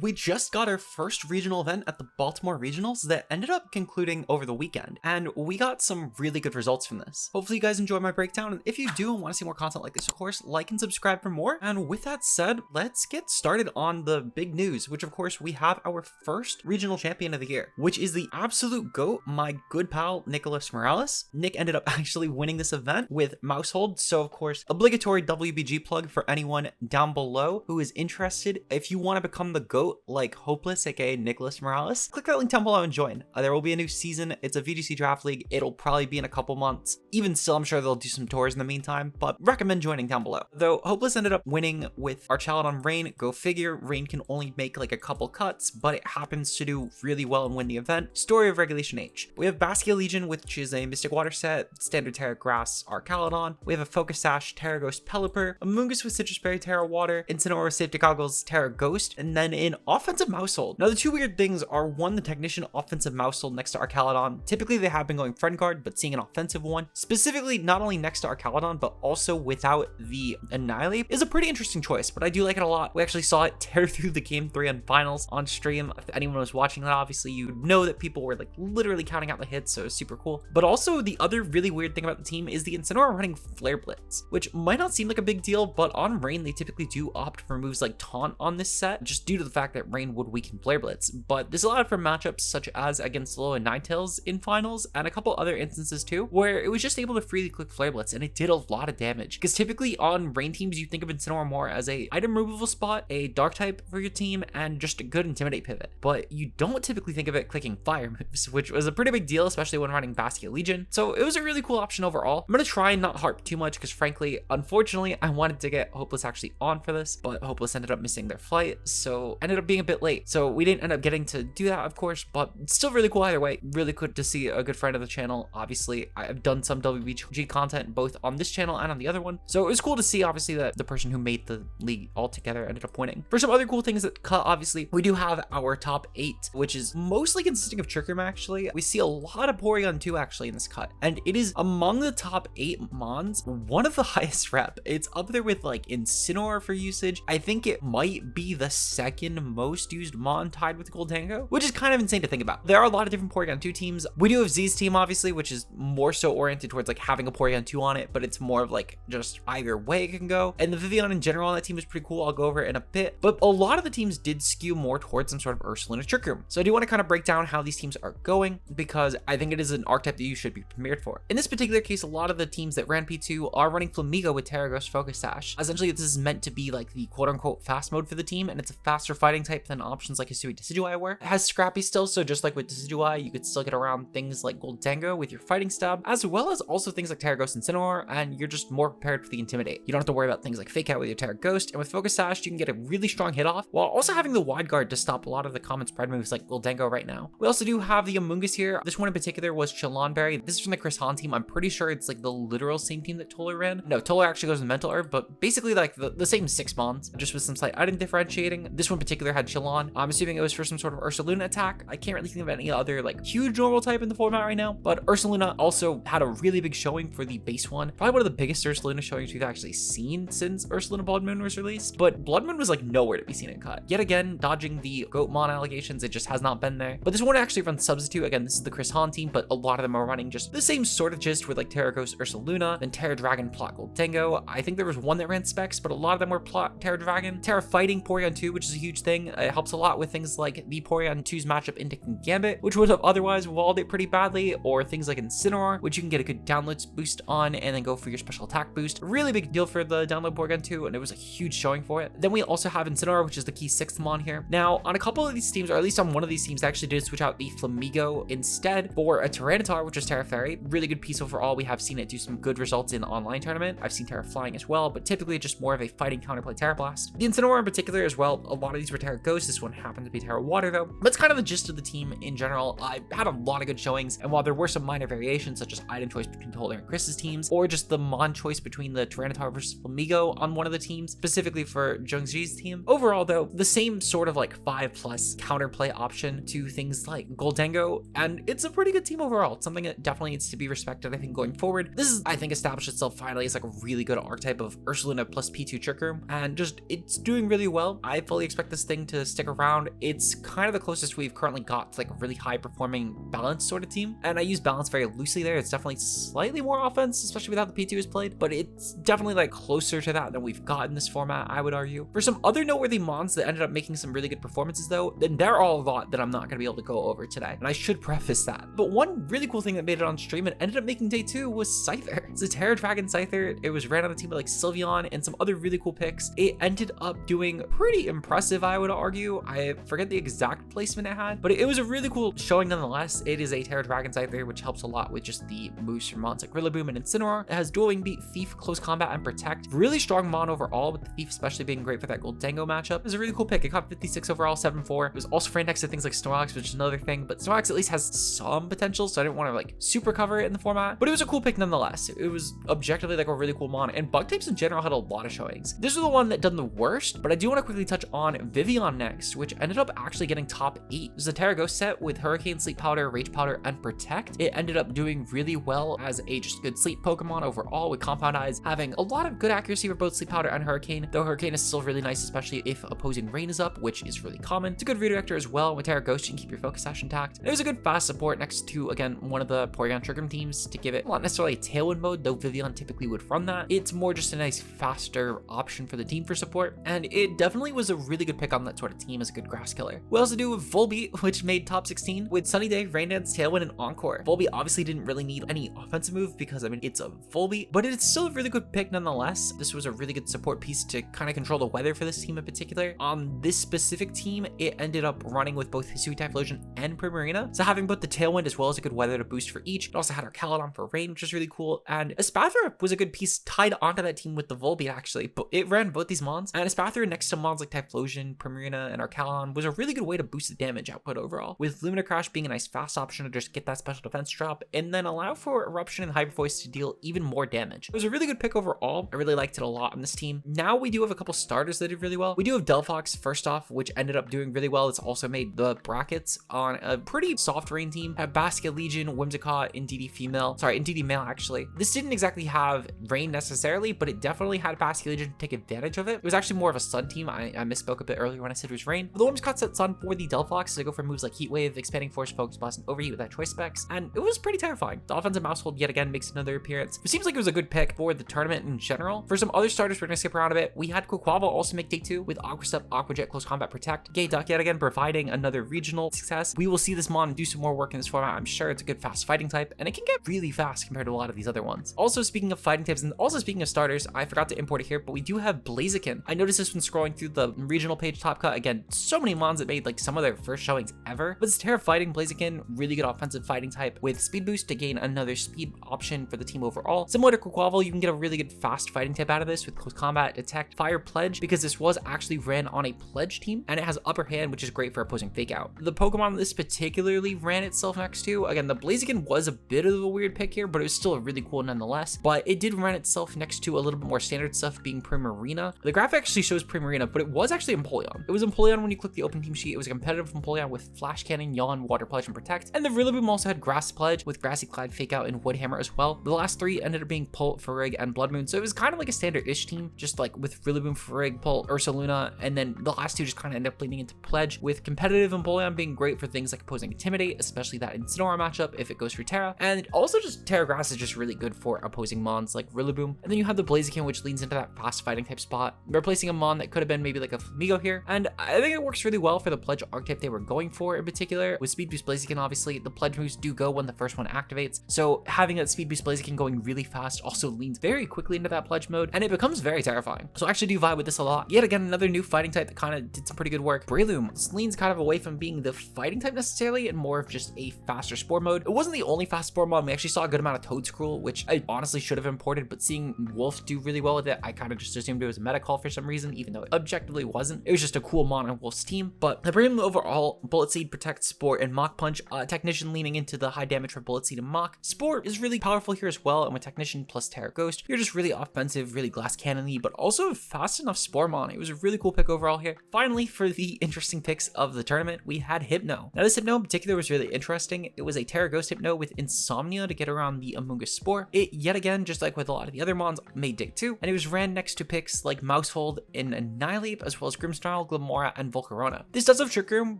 we just got our first regional event at the Baltimore Regionals that ended up concluding over the weekend, and we got some really good results from this. Hopefully you guys enjoy my breakdown, and if you do and want to see more content like this, of course, like and subscribe for more. And with that said, let's get started on the big news, which of course we have our first regional champion of the year, which is the absolute GOAT, my good pal, Nicholas Morales. Nick ended up actually winning this event with Mousehold, so of course, obligatory WBG plug for anyone down below who is interested. If you want to become the GOAT like Hopeless, aka Nicholas Morales, click that link down below and join. There will be a new season. It's a VGC draft league. It'll probably be in a couple months. Even still, I'm sure they'll do some tours in the meantime, but recommend joining down below. Though Hopeless ended up winning with Archaladon Rain. Go figure, Rain can only make like a couple cuts, but it happens to do really well and win the event. Story of Regulation H. We have Baskia Legion, which is a Mystic Water set, Standard Terra Grass Archaladon. We have a Focus Sash Terra Ghost Pelipper, a Mungus with Citrus Berry Terra Water, Incineroar Safety Goggles Terra Ghost, and then in Offensive Mousehold. Now the two weird things are, one, the Technician Offensive Mousehold next to Archaladon. Typically they have been going Friend Guard, but seeing an offensive one, specifically not only next to Archaladon, but also without the Annihilate, is a pretty interesting choice, but I do like it a lot. We actually saw it tear through the Game 3 and Finals on stream. If anyone was watching that, obviously you would know that people were like literally counting out the hits, so it was super cool. But also the other really weird thing about the team is the Incineroar running Flare Blitz, which might not seem like a big deal, but on Rain they typically do opt for moves like Taunt on this set, just due to the fact that Rain would weaken Flare Blitz. But this allowed for matchups such as against Low and Ninetales in Finals, and a couple other instances too, where it was just able to freely click Flare Blitz, and it did a lot of damage. Because typically on Rain teams, you think of Incineroar more as a item removal spot, a Dark type for your team, and just a good Intimidate pivot. But you don't typically think of it clicking fire moves, which was a pretty big deal, especially when running Baskia Legion. So it was a really cool option overall. I'm gonna try and not harp too much because frankly, unfortunately, I wanted to get Hopeless actually on for this, but Hopeless ended up missing their flight, so ended up being a bit late. So we didn't end up getting to do that, of course, but it's still really cool either way. Really good to see a good friend of the channel. Obviously, I've done some WBG content both on this channel and on the other one, so it was cool to see obviously that the person who made the league altogether ended up winning. For some other cool things that cut, obviously, we do have our top 8, which is mostly consisting of Trick Room actually. We see a lot of Porygon 2 actually in this cut, and it is among the top 8 Mons, one of the highest rep. It's up there with like Incineroar for usage. I think it might be the second most used Mon, tied with Goldango, which is kind of insane to think about. There are a lot of different Porygon 2 teams. We do have Z's team obviously, which is more so oriented towards like having a Porygon 2 on it, but it's more of like just either way it can go. And the Vivian in general on that team is pretty cool. I'll go over it in a bit, but a lot of the teams did skew more towards some sort of Ursaluna Trick Room. So I do want to kind of break down how these teams are going, because I think it is an archetype that you should be premiered for. In this particular case, a lot of the teams that ran P2 are running Flamigo with Terra Ghost Focus Sash. Essentially, this is meant to be like the quote-unquote fast mode for the team, and it's a faster fighting type than options like Hisui Decidueye were. It has Scrappy still, so just like with Decidueye, you could still get around things like Goldango with your fighting stab, as well as also things like Terra Ghost and Incineroar, and you're just more prepared for the Intimidate. You don't have to worry about things like Fake Out with your Terra Ghost, and with Focus Sash, you can get a really strong hit off, while also having the Wide Guard to stop a lot of the common spread moves like Goldango right now. We also do have the Amoonguss here. This one in particular was Chillonberry. This is from the Chris Han team. I'm pretty sure it's like the literal same team that Toller ran. No, Toller actually goes in Mental Herb, but basically like the same 6 Mons, just with some slight item differentiating. This one in particular had Chillon. I'm assuming it was for some sort of Ursaluna attack. I can't really think of any other like huge normal type in the format right now, but Ursaluna also had a really big showing for the base one. Probably one of the biggest Ursaluna showings we've actually seen since Ursaluna Blood Moon was released, but Blood Moon was like nowhere to be seen in cut. Yet again, dodging the Goat Mon allegations, it just has not been there. But this one actually runs Substitute. Again, this is the Chris Han team, but a lot of them are running just the same sort of gist with like Terra Ghost Ursaluna, then Terra Dragon Plot Goldango. I think there was one that ran Specs, but a lot of them were Plot Terra Dragon. Terra Fighting Porygon 2, which is a huge thing. It helps a lot with things like the Porygon 2's matchup into Gambit, which would have otherwise walled it pretty badly, or things like Incineroar, which you can get a good download boost on and then go for your special attack boost. Really big deal for the download Porygon 2, and it was a huge showing for it. Then we also have Incineroar, which is the key 6th Mon here. Now, on a couple of these teams, or at least on one of these teams, they actually did switch out the Flamigo instead for a Tyranitar, which is Terra Fairy. Really good piece overall. We have seen it do some good results in the online tournament. I've seen Terra Flying as well, but typically just more of a fighting counterplay Terra Blast. The Incineroar in particular as well, a lot of these were Terra Ghost. This one happened to be Terra Water though. That's kind of the gist of the team in general. I had a lot of good showings, and while there were some minor variations such as item choice between Toller and Chris's teams, or just the Mon choice between the Tyranitar versus Flamigo on one of the teams, specifically for Jungji's team, overall though, the same sort of like 5+ counterplay option to things like Goldango, and it's a pretty good team overall. It's something that definitely needs to be respected, I think, going forward. This is, I think, established itself finally as like a really good archetype of Ursaluna plus P2 Trick Room, and just it's doing really well. I fully expect this thing to stick around. It's kind of the closest we've currently got to like a really high performing balance sort of team. And I use balance very loosely there. It's definitely slightly more offense, especially with how the P2 is played, but it's definitely like closer to that than we've got in this format, I would argue. For some other noteworthy mons that ended up making some really good performances though, then there are a lot that I'm not going to be able to go over today. And I should preface that. But one really cool thing that made it on stream and ended up making day 2 was Scyther. It's a Terra Dragon Scyther. It was ran on the team with like Sylveon and some other really cool picks. It ended up doing pretty impressive, I would argue. I forget the exact placement it had, but it was a really cool showing nonetheless. It is a Terra Dragon Scyther, which helps a lot with just the moves from mons like Rillaboom and Incineroar. It has dual wing beat, Thief, close combat, and protect. Really strong mon overall, with the Thief especially being great for that Goldango matchup. It was a really cool pick. It caught 56 overall, 7-4. It was also framed next to things like Snorlax, which is another thing, but Snorlax at least has some potential, so I didn't want to like super cover it in the format, but it was a cool pick nonetheless. It was objectively like a really cool mon, and bug types in general had a lot of showings. This was the one that done the worst, but I do want to quickly touch on Vivillon next, which ended up actually getting top 8. It was a Terra Ghost set with Hurricane, Sleep Powder, Rage Powder, and Protect. It ended up doing really well as a just good sleep Pokemon overall, with Compound Eyes having a lot of good accuracy for both Sleep Powder and Hurricane, though Hurricane is still really nice, especially if opposing rain is up, which is really common. It's a good redirector as well. With Terra Ghost, you can keep your focus sash intact. And it was a good fast support next to, again, one of the Porygon Triggering teams to give it not necessarily a Tailwind mode, though Vivillon typically would run that. It's more just a nice, faster option for the team for support, and it definitely was a really good pick on that sort of team as a good grass killer. We also do with Volbeat, which made top 16 with Sunny Day, Rain Dance, Tailwind, and Encore. Volbeat obviously didn't really need any offensive move because, I mean, it's a Volbeat, but it's still a really good pick nonetheless. This was a really good support piece to kind of control the weather for this team in particular. On this specific team, it ended up running with both Hisui Typhlosion and Primarina, so having both the Tailwind as well as a good weather to boost for each. It also had our Caledon for rain, which was really cool, and Espathra was a good piece tied onto that team with the Volbeat actually, but it ran both these mons, and Espathra next to mons like Typhlosion, Primarina, and our Caledon was a really good way to boost the damage output overall, with Lumina Crash being a nice fast option to just get that special defense drop, and then allow for Eruption and Hyper Voice to deal even more damage. It was a really good pick overall. I really liked it a lot on this team. Now we do have a couple starters that did really well. We do have Delphox first off, which ended up doing really well. It's also made the brackets on a pretty soft rain team. Had Basket Legion, Whimsicott, Indeedee male actually. This didn't exactly have rain necessarily, but it definitely had Basket Legion to take advantage of it. It was actually more of a sun team. I misspoke a bit earlier when I said it was rain. But the Whimsicott set sun for the Delphox to go for moves like Heat Wave, Expanding Force, Focus Blast, and Overheat with that choice specs, and it was pretty terrifying. The offensive mousehold yet again makes another appearance. It seems like it was a good pick for the tournament in general. For some other starters, we're gonna skip around a bit. We had Quaquaval also make day 2 with Aqua Step, Aqua Jet, Close Combat, Protect. Gay Duck yet again providing another regional success. We will see this mon do some more work in this format. I'm sure it's a good fast fighting type, and it can get really fast compared to a lot of these other ones. Also, speaking of fighting types and also speaking of starters, I forgot to import it here, but we do have Blaziken. I noticed this when scrolling through the regional page top cut. Again, so many mons that made like some of their first showings ever, but it's Terra Fighting Blaziken, really good offensive fighting type with speed boost to gain another speed option for the team overall. Similar to Quaquaval, you can get a really good fast fighting type out of this with Close Combat, Detect, Fire, Pledge, because this was actually ran on a Pledge team, and it has Upper Hand, which is great for opposing Fake Out. The Pokemon this particularly ran itself next to, again, the Blaziken was a bit of a weird pick here, but it was still really cool nonetheless, but it did run itself next to a little bit more standard stuff, being Primarina. The graph actually shows Primarina, but it was actually Empoleon. It was Empoleon when you click the open team sheet. It was a competitive Empoleon with Flash Cannon, Yawn, Water Pledge, and Protect, and the Rillaboom also had Grass Pledge with Grassy Clad, Fake Out, and Wood Hammer as well. The last 3 ended up being Pult, Farigg, and Blood Moon, so it was kind of like a standard-ish team, just like with Rillaboom, Farigg, Pult, Ursaluna, and then the last 2 just kind of end up leaning into Pledge, with competitive Empoleon being great for things like opposing Intimidate, especially that Incineroar matchup if it goes for Terra, and also just Terra Grass is just really good for opposing mons like Rillaboom. And then you have the Blaziken, which leans into that fast fighting type spot, replacing a mon that could have been maybe like a Flamigo here, and I think it works really well for the Pledge archetype they were going for in particular. With Speed Boost Blaziken, obviously, the Pledge moves do go when the first one activates, so having that Speed Boost Blaziken going really fast also leans very quickly into that Pledge mode, and it becomes very terrifying. So I actually do vibe with this a lot. Yet again, another new fighting type that kind of did some pretty good work. Breloom. This leans kind of away from being the fighting type necessarily and more of just a faster Spore mode. It wasn't the only fast Spore mod. We actually saw a good amount of Toedscruel, which I honestly should have imported, but seeing Wolf do really well with it, I kind of just assumed it was a meta call for some reason, even though it objectively wasn't. It was just a cool mon on Wolf's team. But the Breloom overall, Bullet Seed, Protect, Spore, and Mach Punch. Technician leaning into the high damage for Bullet Seed and Mach. Spore is really powerful here as well, and with Technician plus Terra Ghost, you're just really offensive, really glass cannon-y, but also fast enough Spore mon. It was a really cool pick overall here. Finally, for the interesting picks of the tournament, we had Hypno. Now this Hypno in particular was really interesting. It was a Terra Ghost Hypno with Insomnia to get around the Amoonguss Spore. It, yet again, just like with a lot of the other mons, made day 2, and it was ran next to picks like Mousehold and Annihilate, as well as Grimmsnarl, Scarlet, Glamora, and Volcarona. This does have Trick Room,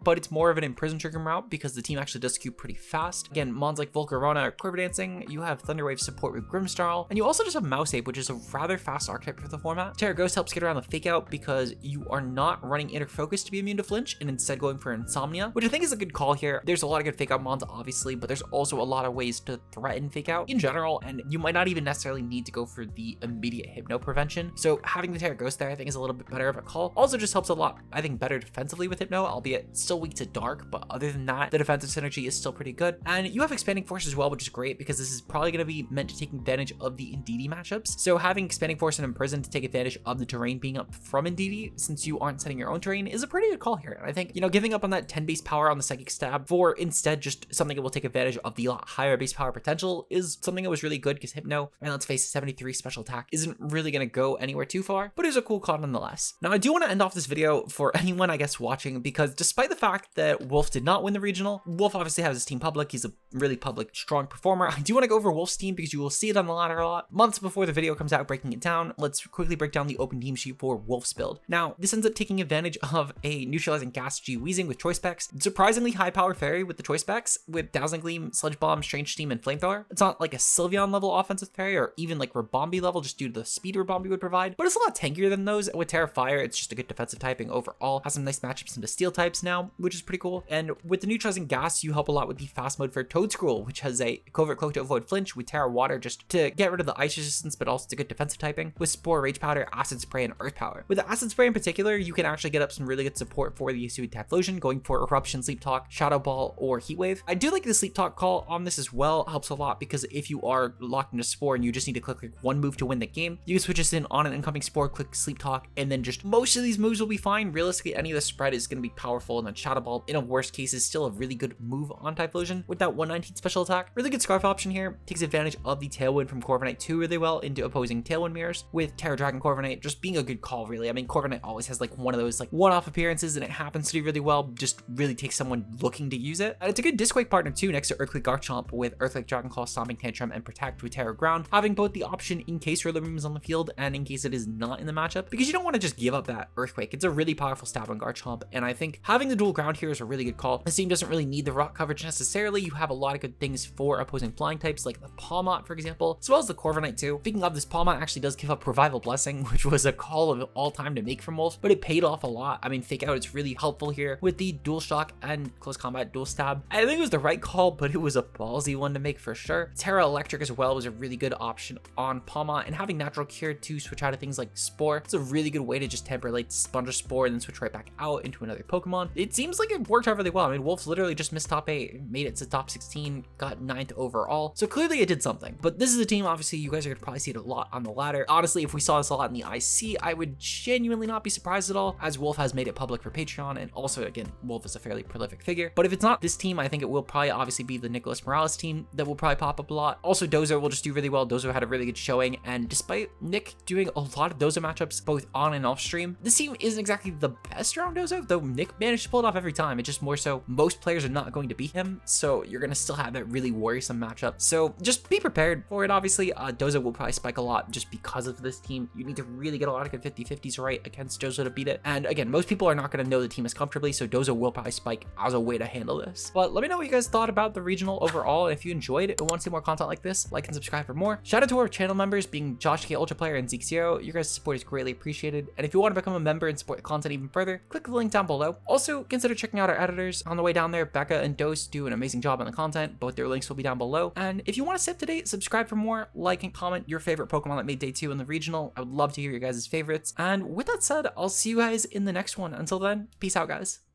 but it's more of an imprisoned Trick Room route because the team actually does queue pretty fast. Again, mons like Volcarona are Quiver Dancing, you have Thunderwave support with Grimmsnarl, and you also just have Mouse Ape, which is a rather fast archetype for the format. Terra Ghost helps get around the fake out because you are not running Inner Focus to be immune to flinch and instead going for Insomnia, which I think is a good call here. There's a lot of good fake out mons, obviously, but there's also a lot of ways to threaten fake out in general, and you might not even necessarily need to go for the immediate Hypno prevention. So having the Terra Ghost there, I think, is a little bit better of a call. Also just helps a lot, I think, better defensively with Hypno, albeit still weak to Dark, but other than that, the defensive synergy is still pretty good. And you have Expanding Force as well, which is great because this is probably going to be meant to take advantage of the Indeedee matchups. So having Expanding Force and Imprison to take advantage of the terrain being up from Indeedee, since you aren't setting your own terrain, is a pretty good call here. And I think, you know, giving up on that 10 base power on the Psychic Stab for instead just something that will take advantage of the lot higher base power potential is something that was really good because Hypno, and let's face it, 73 special attack isn't really going to go anywhere too far, but it was a cool call nonetheless. Now, I do want to end off this video for anyone, I guess, watching, because despite the fact that Wolfe did not win the regional, Wolfe obviously has his team public. He's a really public, strong performer. I do want to go over Wolfe's team because you will see it on the ladder a lot. Months before the video comes out breaking it down, let's quickly break down the open team sheet for Wolfe's build. Now, this ends up taking advantage of a neutralizing gas G Wheezing with choice specs, surprisingly high power fairy with the choice specs, with Dazzling Gleam, Sludge Bomb, Strange Steam, and Flamethrower. It's not like a Sylveon level offensive fairy or even like Rabombi level just due to the speed Rabombi would provide, but it's a lot tankier than those. With Terra Fire, it's just a good defensive typing overall. Has some nice matchups into steel types now, which is pretty cool. And with the neutralizing gas, you help a lot with the fast mode for Toadscruel, which has a covert cloak to avoid flinch, with Terra Water just to get rid of the ice resistance, but also to good defensive typing, with Spore, Rage Powder, Acid Spray, and Earth Power. With the Acid Spray in particular, you can actually get up some really good support for the Yasui Typhlosion, going for Eruption, Sleep Talk, Shadow Ball, or Heat Wave. I do like the Sleep Talk call on this as well. It helps a lot because if you are locked into Spore and you just need to click like one move to win the game, you can switch this in on an incoming Spore, click Sleep Talk, and then just most of these moves will be fine. Realistically, any of the spread is going to be powerful, and then Shadow Ball, in a worst case, is still a really good move on Typhlosion with that 119 special attack. Really good Scarf option here. Takes advantage of the Tailwind from Corviknight 2 really well into opposing Tailwind mirrors, with Terra Dragon Corviknight just being a good call, really. I mean, Corviknight always has like one of those like one-off appearances, and it happens to do really well. Just really takes someone looking to use it. And it's a good Disquake partner too, next to Earthquake Garchomp with Earthquake Dragonclaw, Stomping Tantrum, and Protect with Terra Ground, having both the option in case Rillaboom is on the field and in case it is not in the matchup, because you don't want to just give up that Earthquake. It's a really powerful stab on Garchomp, and I think having the dual ground here is a really good call. This team doesn't really need the rock coverage necessarily. You have a lot of good things for opposing flying types, like the Palmot, for example, as well as the Corviknight too. Speaking of, this Palmot actually does give up Revival Blessing, which was a call of all time to make from Wolfe, but it paid off a lot. I mean, Fake Out is really helpful here with the Dual Shock and Close Combat Dual Stab. I think it was the right call, but it was a ballsy one to make for sure. Terra Electric as well was a really good option on Palmot, and having Natural Cure to switch out of things like Spore, it's a really good way to just temporarily sponge a Spore and then switch right back out into another Pokemon. It seems like it worked out really well. I mean, Wolfe's literally just missed top 8, made it to top 16, got 9th overall, so clearly it did something. But this is a team, obviously, you guys are gonna probably see it a lot on the ladder. Honestly, if we saw this a lot in the IC, I would genuinely not be surprised at all, as Wolfe has made it public for Patreon, and also, again, Wolfe is a fairly prolific figure. But if it's not this team, I think it will probably obviously be the Nicholas Morales team that will probably pop up a lot. Also, Dozo will just do really well. Dozo had a really good showing, and despite Nick doing a lot of Dozo matchups both on and off stream, this team isn't exactly the best around Dozo, though Nick managed to pull it off every time. It's just more so most players are not going to beat him, so you're gonna still have that really worrisome matchup. So just be prepared for it. Obviously, Dozo will probably spike a lot just because of this team. You need to really get a lot of good 50-50s right against Dozo to beat it. And again, most people are not going to know the team as comfortably, so Dozo will probably spike as a way to handle this. But let me know what you guys thought about the regional overall, and if you enjoyed it and want to see more content like this, like and subscribe for more. Shout out to our channel members, being Josh K Ultra Player and Zeke Zero. Your guys' support is greatly appreciated. And if you want to become a member and support the content even further, click the link down below. Also, consider checking out our editors on the way down there. Becca and Dose do an amazing job on the content. Both their links will be down below. And if you want to stay up to date, subscribe for more, like and comment your favorite Pokemon that made day 2 in the regional. I would love to hear your guys' favorites. And with that said, I'll see you guys in the next one. Until then, peace out, guys.